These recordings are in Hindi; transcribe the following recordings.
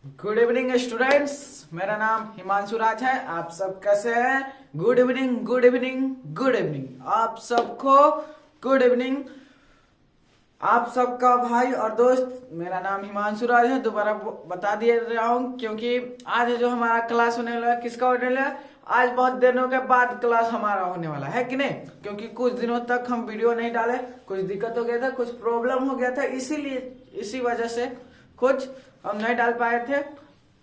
Good evening students. मेरा नाम हिमांशु राज है। आप सब कैसे हैं? Good evening, good evening, good evening आप सबको। गुड इवनिंग आप सबका भाई और दोस्त। मेरा नाम हिमांशु राज है। दोबारा बता दिया रहा हूँ क्योंकि आज जो हमारा क्लास होने वाला है, किसका होने वाला है? आज बहुत दिनों के बाद क्लास हमारा होने वाला है कि नहीं? क्योंकि कुछ दिनों तक हम वीडियो नहीं डाले, कुछ दिक्कत हो गया था, कुछ प्रॉब्लम हो गया था, इसी वजह से कुछ हम नहीं डाल पाए थे,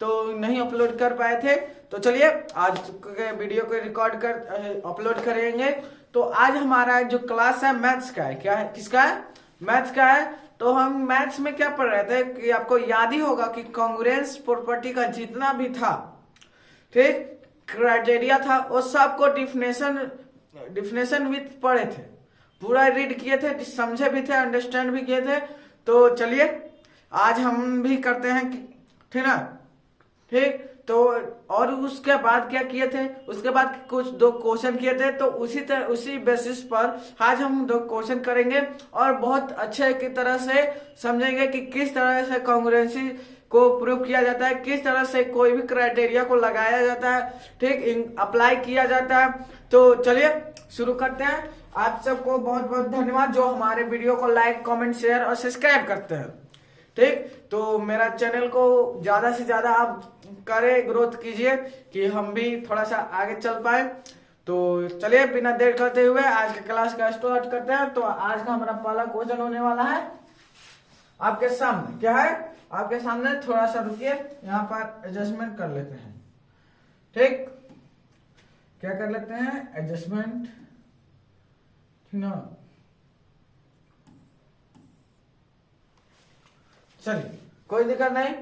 तो नहीं अपलोड कर पाए थे। तो चलिए आज के वीडियो को रिकॉर्ड कर अपलोड करेंगे। तो आज हमारा जो क्लास है मैथ्स का है। क्या है? किसका है? मैथ्स का है। तो हम मैथ्स में क्या पढ़ रहे थे कि आपको याद ही होगा कि कॉन्ग्रुएंस प्रॉपर्टी का जितना भी था, ठीक, क्राइटेरिया था, वो सबको डिफिनेशन विथ पढ़े थे, पूरा रीड किए थे, समझे भी थे, अंडरस्टैंड भी किए थे। तो चलिए आज हम भी करते हैं, ठीक ना? ठीक। तो और उसके बाद क्या किए थे? उसके बाद कुछ दो क्वेश्चन किए थे। तो उसी बेसिस पर आज हम दो क्वेश्चन करेंगे और बहुत अच्छे की तरह से समझेंगे कि किस तरह से कॉन्ग्रुएंसी को प्रूव किया जाता है, किस तरह से कोई भी क्राइटेरिया को लगाया जाता है, ठीक, अप्लाई किया जाता है। तो चलिए शुरू करते हैं। आप सबको बहुत बहुत धन्यवाद जो हमारे वीडियो को लाइक, कमेंट, शेयर और सब्सक्राइब करते हैं, ठीक। तो मेरा चैनल को ज्यादा से ज्यादा आप करें, ग्रोथ कीजिए कि हम भी थोड़ा सा आगे चल पाए। तो चलिए बिना देर करते हुए आज के क्लास का स्टार्ट करते हैं। तो आज का हमारा पहला क्वेश्चन होने वाला है आपके सामने। क्या है? आपके सामने थोड़ा सा रुकिए, यहाँ पर एडजस्टमेंट कर लेते हैं, ठीक। क्या कर लेते हैं? एडजस्टमेंट, ठीक ना? चलिए कोई दिक्कत नहीं।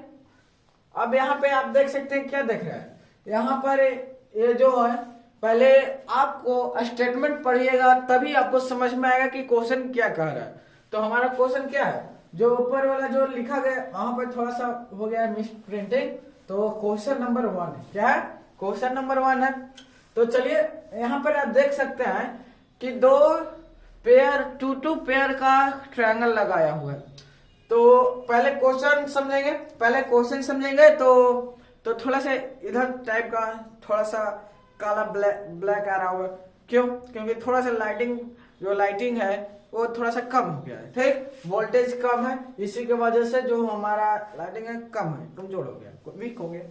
अब यहाँ पे आप देख सकते हैं, क्या देख रहे हैं यहाँ पर? ये जो है, पहले आपको स्टेटमेंट पढ़िएगा तभी आपको समझ में आएगा कि क्वेश्चन क्या कह रहा है। तो हमारा क्वेश्चन क्या है? जो ऊपर वाला जो लिखा गया वहां पर थोड़ा सा हो गया है मिस प्रिंटिंग। तो क्वेश्चन नंबर 1 है। क्या है? क्वेश्चन नंबर 1 है। तो चलिए यहाँ पर आप देख सकते हैं कि दो पेयर, टू पेयर का ट्रायंगल लगाया हुआ है। तो पहले क्वेश्चन समझेंगे। तो थोड़ा सा इधर टाइप का थोड़ा सा काला ब्लैक आ रहा होगा। क्यों? क्योंकि थोड़ा सा लाइटिंग है वो थोड़ा सा कम हो गया है, ठीक, वोल्टेज कम है, इसी के वजह से जो हमारा लाइटिंग है कम है, कमजोर हो गया, वीक हो गया।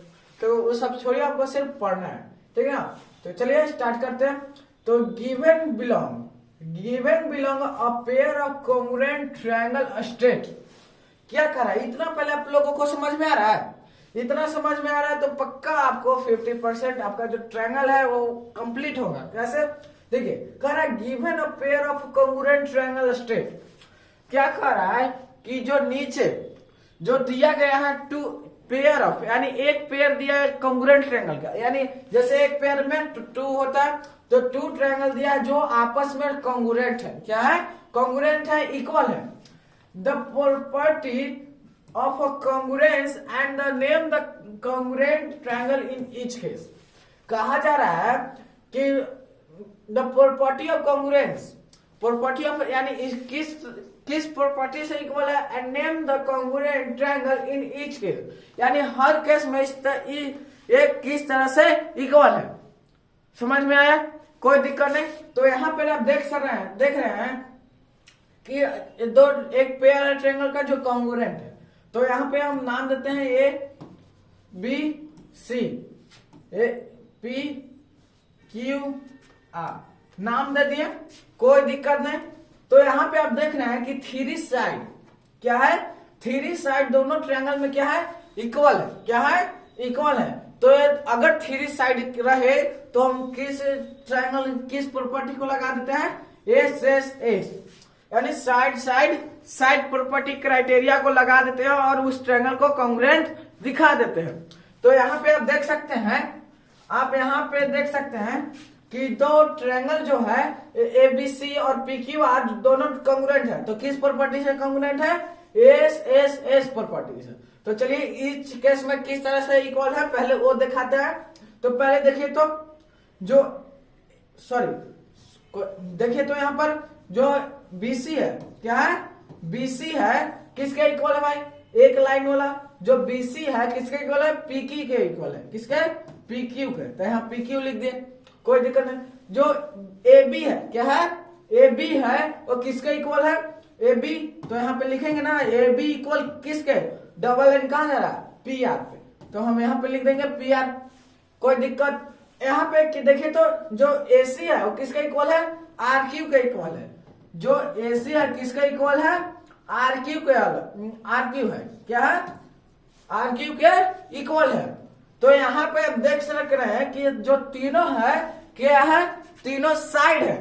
तो वो सब छोड़िए, आपको सिर्फ पढ़ना है, ठीक है ना? तो चलिए स्टार्ट करते हैं। तो given belong a pair of congruent triangle straight. क्या कर रहा है? इतना पहले आप लोगों को समझ में आ रहा है? इतना समझ में आ रहा है तो पक्का आपको 50% आपका जो ट्रायंगल है वो कंप्लीट होगा। कैसे? देखिए, कह रहा है given a pair of congruent triangle straight. क्या कह रहा है कि जो नीचे जो दिया गया है टू पेयर ऑफ, यानी एक पेयर दिया है कॉन्ग्रुएंट ट्रायंगल का, यानी जैसे एक पेयर में टू होता है, तो टू ट्रायंगल दिया है जो आपस में कॉन्ग्रुएंट है। क्या है? कॉन्ग्रुएंट है, इक्वल है। The property of a congruence and the name the congruent triangle in each case। कहा जा रहा है कि the property of congruence, property of यानी किस प्रॉपर्टी से इक्वल है, and name the congruent triangle in each case, यानी हर केस में एक किस तरह से इक्वल है। समझ में आया? कोई दिक्कत नहीं। तो यहाँ पे आप देख रहे हैं कि एक पेयर है ट्रायंगल का जो कॉन्ग्रुएंट है। तो यहाँ पे हम नाम देते हैं A B C, A P Q R, नाम दे दिए, कोई दिक्कत नहीं। तो यहाँ पे आप देख रहे हैं कि थ्री साइड क्या है? थ्री साइड दोनों ट्रायंगल में क्या है? इक्वल है। क्या है? इक्वल है। तो अगर थ्री साइड रहे तो हम किस प्रॉपर्टी को लगा देते हैं? एस एस एस, यानी साइड प्रॉपर्टी क्राइटेरिया को लगा देते हैं और उस ट्रायंगल को कॉन्ग्रुएंट दिखा देते हैं। तो यहाँ पे आप देख सकते हैं कि दो ट्रायंगल जो है ए बी सी और पी क्यू आर दोनों कॉन्ग्रुएंट है। तो किस प्रॉपर्टी से कॉन्ग्रुएंट है? एस एस एस प्रॉपर्टी से। तो चलिए इस केस में किस तरह से इक्वल है पहले वो दिखाते हैं। तो पहले देखिए तो यहाँ पर जो BC है, क्या है? BC है किसके इक्वल है भाई? एक लाइन वाला जो BC है किसके इक्वल है, PQ के इक्वल है, किसके, PQ के, तो यहाँ PQ लिख दिए, कोई दिक्कत नहीं। जो AB है, क्या है, AB है वो किसके इक्वल है, AB, तो यहाँ पे लिखेंगे ना AB इक्वल किसके, डबल एन कहाँ जा रहा है, PR पे, तो हम यहाँ पे लिख देंगे PR, कोई दिक्कत। यहाँ पे देखिए तो जो AC है वो किसके इक्वल है, RQ के इक्वल है, जो AC है किसके इक्वल है, RQ के, RQ है, क्या है, RQ के इक्वल है। तो यहाँ पे आप देख सक रहे हैं कि जो तीनों है क्या है, तीनों साइड है,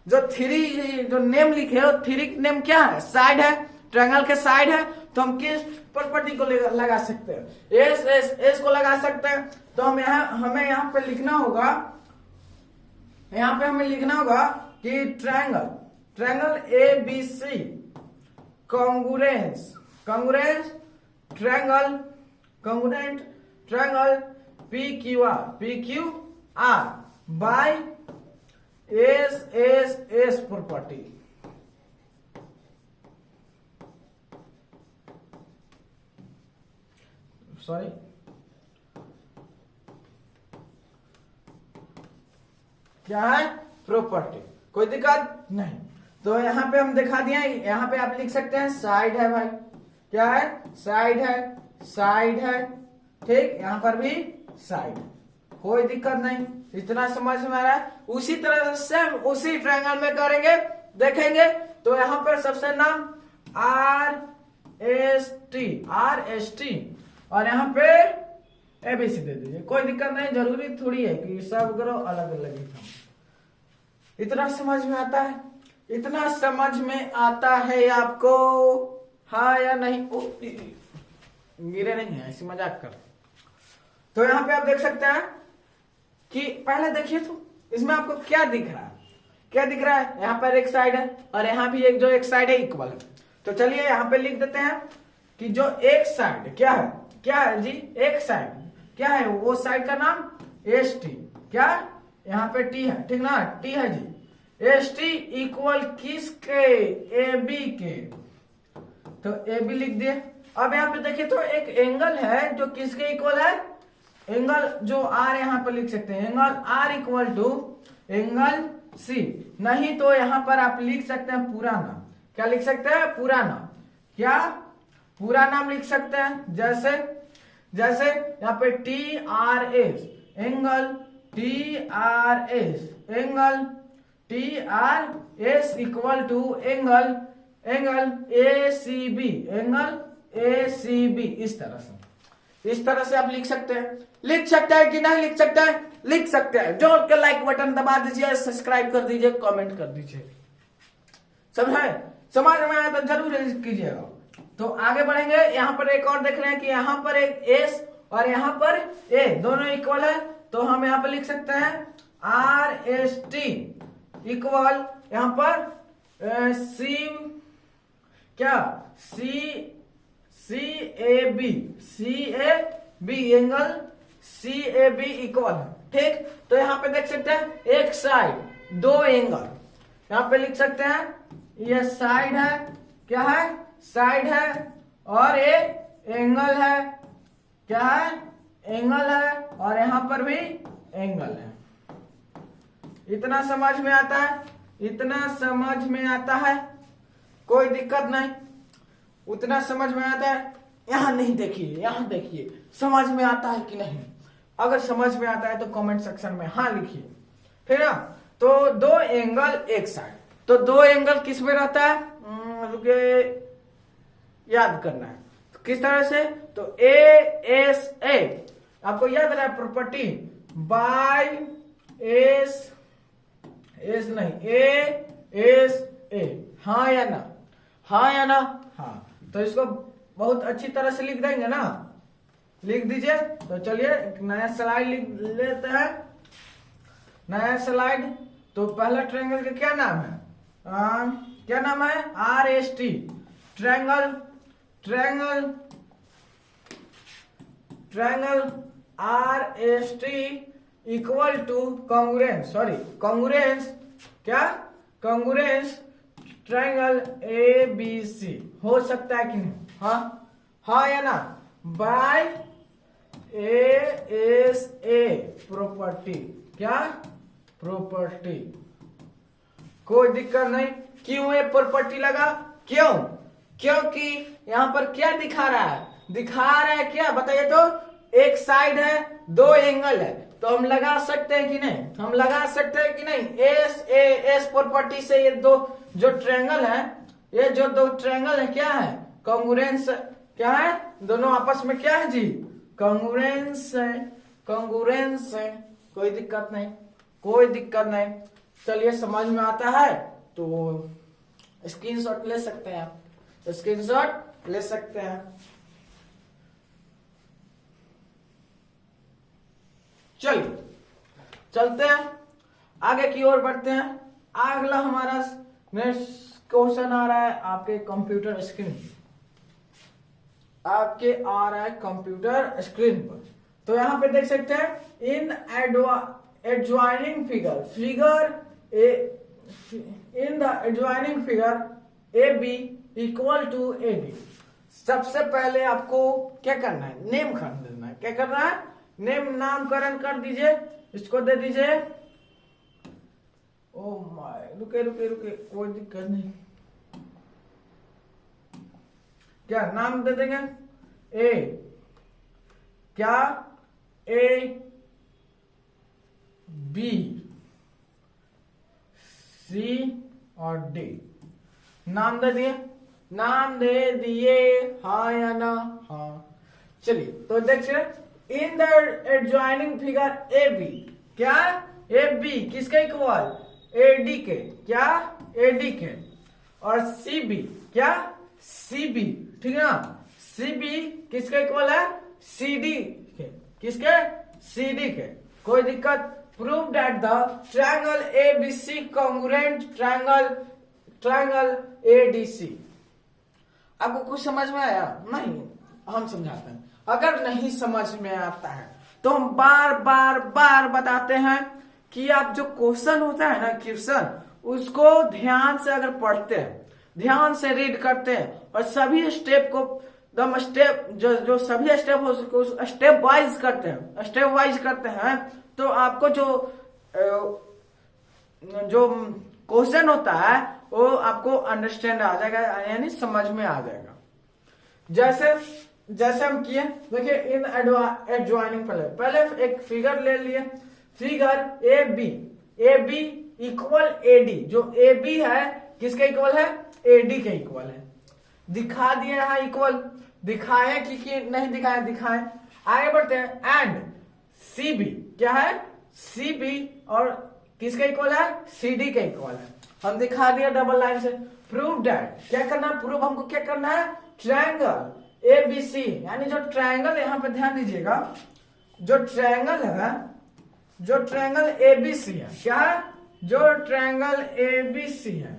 जो थ्री जो नेम लिखे हो, थ्री नेम क्या है, साइड है, ट्रायंगल के साइड है, तो हम किस प्रॉपर्टी को लगा सकते हैं, एस को लगा सकते हैं। तो हमें यहाँ पे लिखना होगा, यहाँ पे हमें लिखना होगा कि triangle ABC congruence triangle PQR by S property. Sorry, क्या है, प्रॉपर्टी, कोई दिक्कत नहीं। तो यहाँ पे हम दिखा दिया, यहाँ पे आप लिख सकते हैं साइड है भाई, क्या है, साइड है, ठीक, यहाँ पर भी साइड, कोई दिक्कत नहीं, इतना समझ में आ रहा है। उसी तरह से उसी ट्रायंगल में करेंगे, देखेंगे। तो यहाँ पर सबसे नाम RST और यहाँ पे ABC दे दीजिए, कोई दिक्कत नहीं, जरूरी थोड़ी है कि सब करो अलग अलग ही। इतना समझ में आता है, इतना समझ में आता है आपको, हाँ या नहीं, गिरे नहीं है, ऐसी मजाक कर। तो यहाँ पे आप देख सकते हैं कि पहले देखिए तो इसमें आपको क्या दिख रहा है, यहाँ पर एक साइड है और यहाँ भी एक साइड है इक्वल है। तो चलिए यहाँ पे लिख देते हैं कि जो एक साइड क्या है जी, एक साइड क्या है, वो साइड का नाम ST, क्या, यहाँ पे T है, ठीक ना, T है जी, ST इक्वल किसके, AB के, तो AB लिख दिए। अब यहाँ पे देखिए तो एक एंगल है जो किसके इक्वल है, एंगल जो R यहाँ पर लिख सकते हैं, angle R equal to angle C, नहीं तो यहाँ पर आप लिख सकते हैं पूरा नाम, क्या लिख सकते हैं, पूरा नाम, क्या, पूरा नाम लिख सकते हैं, जैसे यहाँ पे TRS angle TRS equal to angle ACB, इस तरह से आप लिख सकते हैं कि नहीं लिख सकते हैं, लिख सकते हैं। जोर के लाइक बटन दबा दीजिए, सब्सक्राइब कर दीजिए, कमेंट कर दीजिए, समझ में आया तो जरूर कीजिएगा। तो आगे बढ़ेंगे, यहाँ पर एक और देख रहे हैं कि यहाँ पर एक S और यहाँ पर A दोनों इक्वल है, तो हम यहाँ पर लिख सकते हैं RST इक्वल यहाँ पर CAB एंगल CAB इक्वल है, ठीक। तो यहाँ पे देख सकते हैं एक साइड दो एंगल, यहाँ पे लिख सकते हैं ये साइड है, क्या है, साइड है, और ये एंगल है, क्या है, एंगल है, और यहाँ पर भी एंगल है। इतना समझ में आता है, कोई दिक्कत नहीं, उतना समझ में आता है। यहाँ नहीं देखिए, यहाँ देखिए समझ में आता है कि नहीं। अगर समझ में आता है तो कमेंट सेक्शन में हाँ लिखिए, ठीक है। तो दो एंगल एक साइड, तो दो एंगल किस में रहता है, रुके याद करना है। तो किस तरह से, तो ASA आपको याद रहा प्रॉपर्टी, बाय एस नहीं ASA, हाँ या ना, हाँ। तो इसको बहुत अच्छी तरह से लिख देंगे ना, लिख दीजिए। तो चलिए एक नया स्लाइड लिख लेते हैं, नया स्लाइड। तो पहला ट्रायंगल का क्या नाम है, क्या नाम है, RST triangle RST equal to congruence triangle ABC हो सकता है कि नहीं, हाँ या ना, बाय एस ए प्रॉपर्टी, क्या प्रॉपर्टी, कोई दिक्कत नहीं। क्यों ये प्रॉपर्टी लगा, क्यों, क्योंकि यहां पर क्या दिखा रहा है, दिखा रहा है क्या बताइए तो, एक साइड है, दो एंगल है, तो हम लगा सकते हैं कि नहीं, हम लगा सकते हैं कि नहीं। एस प्रॉपर्टी से ये दो जो ट्रायंगल है, ये जो दो ट्रायंगल है क्या है, कॉन्ग्रुएंस, क्या है, दोनों आपस में क्या है जी, कॉन्ग्रुएंस है, कॉन्ग्रुएंस है, कोई दिक्कत नहीं, कोई दिक्कत नहीं। चलिए समझ में आता है तो स्क्रीनशॉट ले सकते हैं आप, स्क्रीनशॉट ले सकते हैं। चलिए चलते हैं आगे की ओर बढ़ते हैं। अगला हमारा नेक्स्ट क्वेश्चन आ रहा है आपके कंप्यूटर स्क्रीन, आपके आ रहा है कंप्यूटर स्क्रीन पर। तो यहां पे देख सकते हैं in adjoining figure in the adjoining figure A B equal to A D. सबसे पहले आपको क्या करना है, नेम कर देना है, क्या करना है, नेम, नामकरण कर दीजिए, इसको दे दीजिए, ओ माय, रुके रुके रुके, कोई दिक्कत नहीं, क्या नाम दे देंगे, ए, क्या, ए बी सी और डी, नाम दे दिए, नाम दे दिए, हाँ या ना, हाँ। चलिए तो देखिए in the adjoining figure A B, क्या, ए बी किसके इक्वल, ए डी के, क्या, ए डी के, और सी बी, क्या, सी बी, ठीक है ना, सी बी किसके इक्वल है, सी डी के, किसके, सी डी के, कोई दिक्कत। Prove that the triangle ABC congruent triangle ADC. आपको कुछ समझ में आया, नहीं, हम समझाते हैं। अगर नहीं समझ में आता है तो हम बार बार बार बताते हैं कि आप जो क्वेश्चन होता है ना, क्वेश्चन, उसको ध्यान से अगर पढ़ते हैं, ध्यान से रीड करते हैं और सभी स्टेप को एकदम स्टेप जो सभी स्टेप हो उसको स्टेप वाइज करते हैं, स्टेप वाइज करते हैं, तो आपको जो क्वेश्चन होता है वो आपको अंडरस्टैंड आ जाएगा, यानी समझ में आ जाएगा। जैसे हम किए, देखिए इन एडजॉइनिंग, पहले एक फिगर ले लिए, figure A B equal A D, जो ए बी है किसके इक्वल है, ए डी के इक्वल है, दिखा दिए यहाँ इक्वल, दिखाए कि नहीं दिखाए, दिखाए। आगे बढ़ते हैं, एंड सी बी, क्या है, सी बी और किसके इक्वल है, सी डी के इक्वल है, हम दिखा दिया डबल लाइन से। प्रूव दैट, क्या करना है, प्रूव हमको क्या करना है, ट्रायंगल एबीसी, यानी जो ट्रायंगल, यहां पे ध्यान दीजिएगा, जो ट्रायंगल है, जो ट्रायंगल एबीसी है, क्या है, जो ट्रायंगल एबीसी है,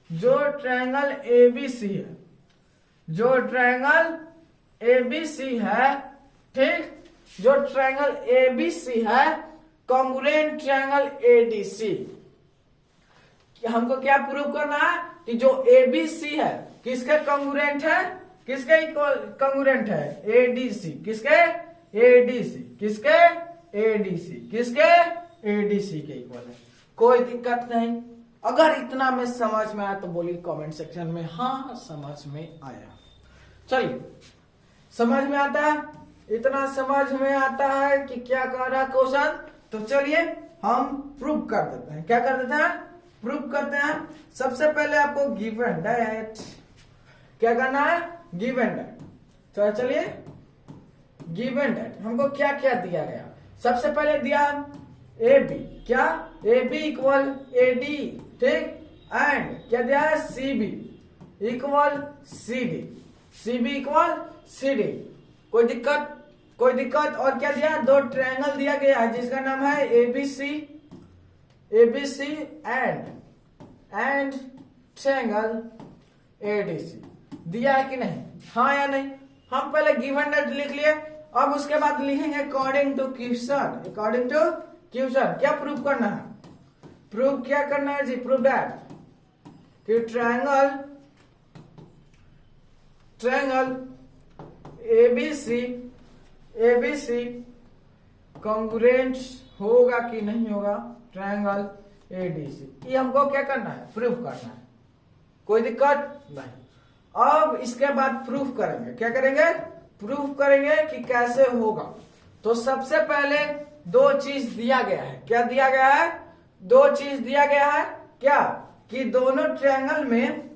जो ट्रायंगल एबीसी है, जो ट्रायंगल एबीसी है, ठीक, जो ट्रायंगल एबीसी है कॉन्ग्रुएंट ट्रायंगल एडीसी। हमको क्या प्रूव करना है कि जो एबीसी है किसके कॉन्ग्रुएंट है, किसके कॉन्ग्रुएंट है, एडीसी, किसके, एडीसी, किसके, एडीसी, किसके, एडीसी के इक्वल है, कोई दिक्कत नहीं। अगर इतना में समझ में आया तो बोलिए कमेंट सेक्शन में, हाँ समझ में आया। चलिए समझ में आता है, इतना समझ में आता है कि क्या कह रहा है क्वेश्चन, तो चलिए हम प्रूव कर देते हैं, क्या कर देते हैं, प्रूव करते हैं। सबसे पहले आपको गिवन दैट, क्या करना है, गिवन दैट, तो चलिए गिवन दैट हमको क्या क्या दिया गया, सबसे पहले दिया ए बी, क्या, A B equal A D, ठीक, एंड क्या दिया है, C B equal C D, C B equal C D, कोई दिक्कत, कोई दिक्कत। और क्या दिया, दो ट्रायंगल दिया गया है जिसका नाम है ABC, ABC and triangle ADC, दिया है कि नहीं, हाँ या नहीं। हम पहले गिवन दैट लिख लिए, अब उसके बाद लिखेंगे according to question, according to question. क्या प्रूव करना है, प्रूव क्या करना है जी, प्रूव दैट कि ट्रायंगल एबीसी कॉन्ग्रुएंट होगा कि नहीं होगा ट्रायंगल एडीसी, ये हमको क्या करना है, प्रूफ करना है। कोई दिक्कत नहीं। अब इसके बाद प्रूफ करेंगे, क्या करेंगे, प्रूफ करेंगे कि कैसे होगा। तो सबसे पहले दो चीज दिया गया है, क्या दिया गया है, दो चीज दिया गया है, क्या कि दोनों ट्रायंगल में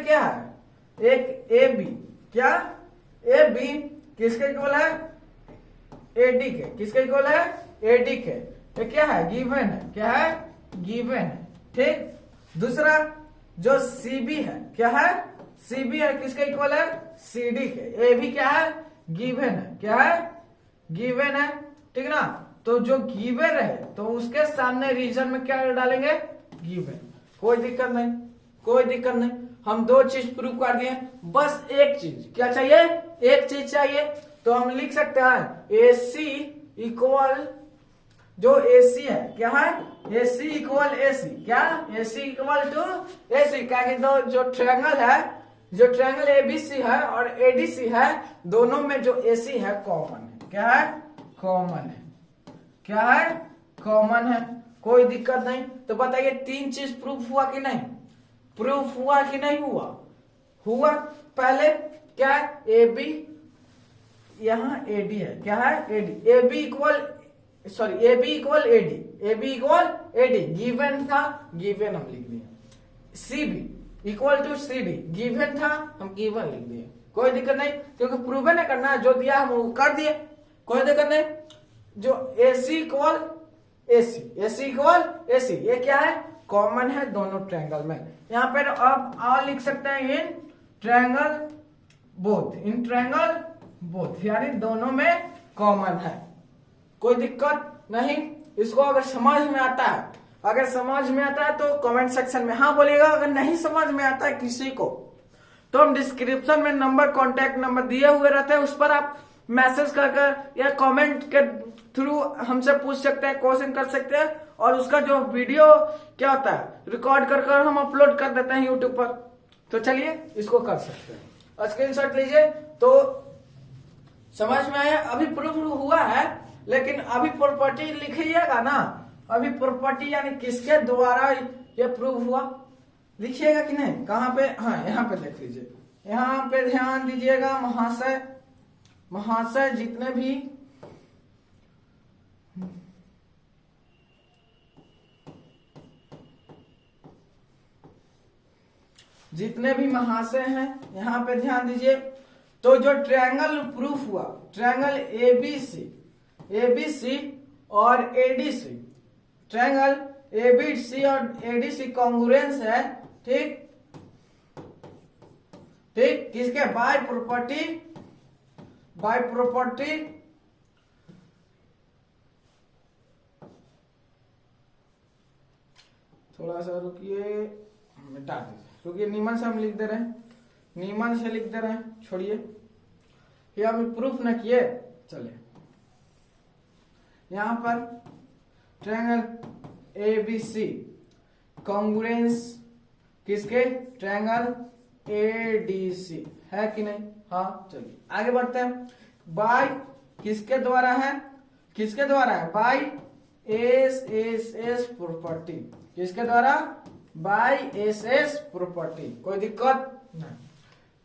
क्या है, एक ए बी, क्या ए बी किसके इक्वल है, एडी के, किसके इक्वल है, एडी के, ये क्या है, गिवन है, क्या है, गिवन है, ठीक। दूसरा जो सीबी है, क्या है, सीबी है, किसके इक्वल है, सीडी के, ए भी क्या है, गिवन है, क्या है, गिवन है, ठीक ना। तो जो गिवन रहे तो उसके सामने रीजन में क्या डालेंगे, गिवन, कोई दिक्कत नहीं, कोई दिक्कत नहीं। हम दो चीज प्रूव कर दिए, बस एक चीज, क्या चाहिए, एक चीज चाहिए। तो हम लिख सकते हैं AC इक्वल, जो AC है, क्या है, AC इक्वल AC, क्या AC इक्वल टू AC, क्या कि दो जो ट्रायंगल है, जो ट्रायंगल ABC है और ADC है, दोनों में जो AC है कॉमन है, क्या है, कॉमन है, क्या है, कॉमन है, कोई दिक्कत नहीं। तो बताइए तीन चीज प्रूफ हुआ कि नहीं, प्रूफ हुआ कि नहीं हुआ, हुआ। पहले क्या है, AB, यहाँ AD है, क्या है, AD, AB equal AD, given था, गिवन हम लिख दिए। CB equal to CD, given था, हम गिवन लिख दिए, कोई दिक्कत नहीं, क्योंकि प्रूव नहीं करना है, जो दिया हम वो कर दिए, कोई दिक्कत नहीं। जो AC इक्वल AC, ये क्या है, कॉमन है दोनों ट्रायंगल में। यहाँ पर अब और लिख सकते हैं इन ट्रायंगल बोथ, यानी दोनों में कॉमन है, कोई दिक्कत नहीं। इसको अगर समझ में आता है, तो कमेंट सेक्शन में हाँ बोलिएगा। अगर नहीं समझ में आता है किसी को, तो हम डिस्क्रिप्शन में नंबर, कॉन्टेक्ट नंबर दिए हुए रहते हैं, उस पर आप मैसेज कर या कमेंट के थ्रू हमसे पूछ सकते हैं, क्वेश्चन कर सकते हैं, और उसका जो वीडियो क्या होता है, रिकॉर्ड कर हम अपलोड कर देते हैं यूट्यूब पर। तो चलिए इसको कर सकते हैं, स्क्रीनशॉट लीजिए। तो समझ में आया, अभी प्रूफ हुआ है, लेकिन अभी प्रॉपर्टी लिखिएगा ना, अभी प्रॉपर्टी यानी किसके द्वारा ये प्रूव हुआ, लिखिएगा कि नहीं, कहाँ पे, हाँ यहाँ पे देख लीजिए, यहाँ पे ध्यान दीजिएगा। महाशय जितने भी महाशय हैं, यहाँ पे ध्यान दीजिए। तो जो ट्रायंगल प्रूफ हुआ, ट्रायंगल ABC और ADC, ट्रायंगल ABC और ADC कॉन्ग्रुएंस है, ठीक, किसके, बाय प्रॉपर्टी थोड़ा सा रुकिए, मिटा दीजिए, रुकिए, नीमन से हम लिख दे रहे हैं, छोड़िए, ये अभी प्रूफ न किए, चलिए। यहां पर ट्रायंगल ABC कॉन्ग्रुएंस किसके, ट्रायंगल ADC है कि नहीं, हाँ, चलिए आगे बढ़ते हैं। बाय किसके द्वारा है, बाय SS प्रॉपर्टी, किसके द्वारा, बाय SS प्रॉपर्टी, कोई दिक्कत नहीं,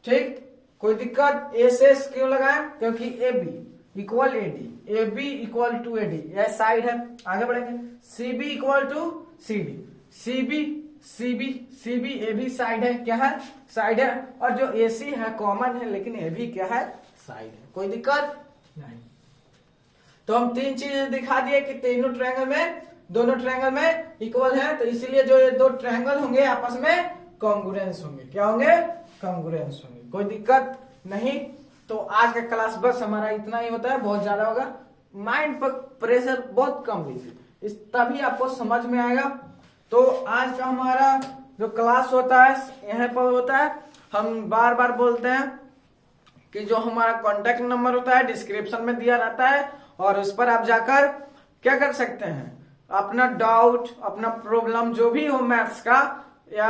ठीक, कोई दिक्कत। SS क्यों लगाए, क्योंकि AB equal AD, AB equal to AD, यह साइड है, आगे बढ़ेंगे। CB equal to CD, CB AB side है, क्या है, साइड है, और जो AC है कॉमन है, लेकिन AB क्या है, साइड है, कोई दिक्कत नहीं। तो हम तीन चीजें दिखा दिए कि दोनों ट्रायंगल में इक्वल है, तो इसीलिए जो ये दो ट्रायंगल होंगे आपस में कॉन्ग्रुएंस होंगे, क्या होंगे, कॉन्ग्रुएंस होंगे, कोई दिक्कत नहीं। तो आज का क्लास बस हमारा इतना ही होता है, बहुत ज्यादा होगा, माइंड पर प्रेशर बहुत कम लीजिए, तभी आपको समझ में आएगा। तो आज का हमारा जो क्लास होता है यहाँ पर होता है, हम बार बार बोलते हैं कि जो हमारा कॉन्टेक्ट नंबर होता है डिस्क्रिप्शन में दिया रहता है, और उस पर आप जाकर क्या कर सकते हैं, अपना डाउट, अपना प्रॉब्लम जो भी हो मैथ्स का या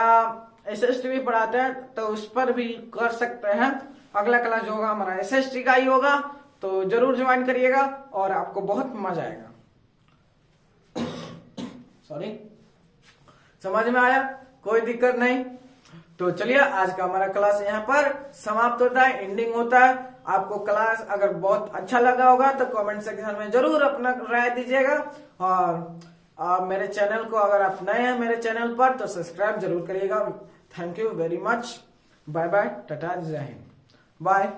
SST भी पढ़ाते हैं, तो उस पर भी कर सकते हैं। अगला क्लास जो होगा हमारा SST का ही होगा, तो जरूर ज्वाइन करिएगा और आपको बहुत मजा आएगा। सॉरी, समझ में आया? कोई दिक्कत नहीं। तो चलिए, आज का हमारा क्लास यहाँ पर समाप्त होता है, एंडिंग होता है। आपको क्लास अगर बहुत अच्छा लगा होगा तो कमेंट सेक्शन में जरूर अपना राय दीजिएगा। और आप मेरे चैनल को, अगर आप नए हैं मेरे चैनल पर, तो सब्सक्राइब जरूर करिएगा। Thank you very much. Bye bye, tata, जय हिंद, बाय।